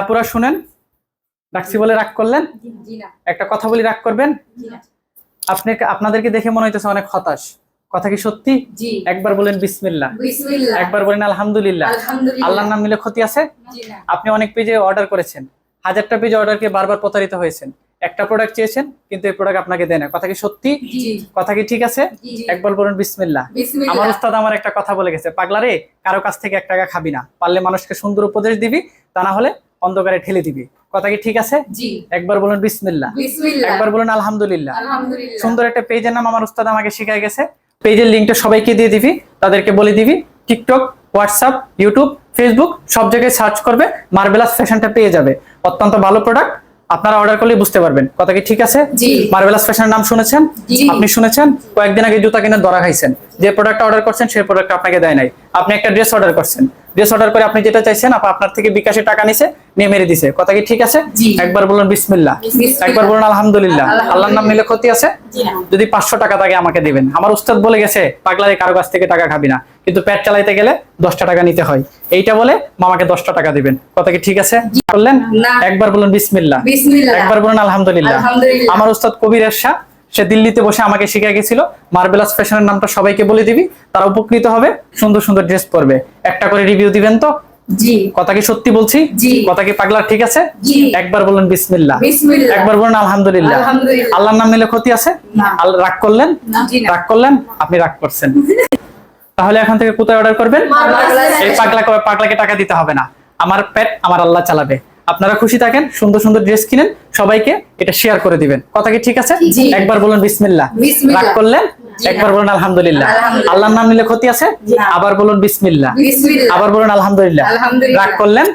আপুরা শুনেন, ডাকছি বলে রাগ করলেন? একটা কথা বলি, রাগ করবেন? আপনাদেরকে দেখে মনে হইতেছে অনেক হতাশ। কথা কি সত্যি? একবার বলেন বিসমিল্লাহ, একবার বলেন আলহামদুলিল্লাহ। আল্লাহর নাম নিলে ক্ষতি আছে? আপনি অনেক পেজে অর্ডার করেছেন, 1000টা পেজে অর্ডারকে বারবার প্রতারিত হয়েছেন। একটা প্রোডাক্ট চেয়েছেন কিন্তু এই প্রোডাক্ট আপনাকে দেয় না। কথা কি সত্যি? কথা কি ঠিক আছে? একবার বলুন বিসমিল্লাহ। আমার উস্তাদ আমার একটা কথা বলে গেছে, পাগলারে কারো কাছ থেকে 1 টাকা খাবি না, পারলে মানুষকে সুন্দর উপদেশ দিবি, তা না হলে অন্ধকারে ঠেলে দিবি। কথা কি ঠিক আছে? একবার বলুন বিসমিল্লাহ, একবার বলুন আলহামদুলিল্লাহ। সুন্দর একটা পেজের নাম আমার উস্তাদ আমাকে শিখাই গেছে। পেজের লিঙ্কটা সবাইকে দিয়ে দিবি, তাদেরকে বলে দিবি টিকটক, হোয়াটসঅ্যাপ, ইউটিউব, ফেসবুক সব জায়গায় সার্চ করবে, মার্বেলাস ফ্যাশনটা পেয়ে যাবে। অত্যন্ত ভালো প্রোডাক্ট, আপনারা অর্ডার করলে বুঝতে পারবেন। কথা কি ঠিক আছে? মার্বেলাস ফ্যাশনের নাম শুনেছেন? আপনি শুনেছেন? কয়েকদিন আগে জুতা কিনে ধরা খাইছেন। যে প্রোডাক্টটা অর্ডার করছেন সেই প্রোডাক্ট আপনাকে দেয় নাই। আপনি একটা ড্রেস অর্ডার করছেন, ড্রেস অর্ডার করে আপনি যেটা চাইছেন আপনার থেকে বিকাশে টাকা নিছে, নিয়ে মেরে দিছে। কথা কি ঠিক আছে? একবার বলুন বিসমিল্লাহ, একবার বলুন আলহামদুলিল্লাহ। আল্লাহর নাম নিলে ক্ষতি আছে? যদি 500 টাকা থাকে আমাকে দিবেন। আমার উস্তাদ বলে গেছে, পাগলারে কারো কাছ থেকে টাকা খাবি না, কিন্তু পেট চালাইতে গেলে 10টা টাকা নিতে হয়। এইটা বলে মামাকে 10টা টাকা দিবেন। কথা কি ঠিক আছে? বললেন? একবার বলুন বিসমিল্লাহ, একবার বলুন আলহামদুলিল্লাহ। আমার উস্তাদ কবির এরশাদ, সে দিল্লিতে বসে আমাকে শিখিয়ে গেছিল, মার্বেলাস ফ্যাশনের নামটা সবাইকে বলে দিবি, তারা উপকৃত হবে, সুন্দর সুন্দর ড্রেস পরবে। একটা করে রিভিউ দিবেন তো? কথা কি সত্যি বলছি? কথা কি পাগলা ঠিক আছে? একবার বলুন বিসমিল্লাহ, একবার বলুন আলহামদুলিল্লাহ। আল্লাহর নাম নিলে ক্ষতি আছে? রাগ করলেন? রাগ করলেন? আপনি রাগ করছেন। তাহলে এখন থেকে কোথায় অর্ডার করবেন? এই পাগলাকে টাকা দিতে হবে না। আমার পেট আমার আল্লাহ চালাবে। আপনারা খুশি থাকেন, সুন্দর সুন্দর ড্রেস কিনেন, সবাইকে এটা শেয়ার করে দিবেন। কথা কি ঠিক আছে? একবার বলুন বিসমিল্লাহ, রাগ করলেন? একবার বলুন আলহামদুলিল্লাহ। আল্লাহর নাম নিলে ক্ষতি আছে? আবার বলুন বিসমিল্লাহ, আবার বলুন আলহামদুলিল্লাহ। রাগ করলেন?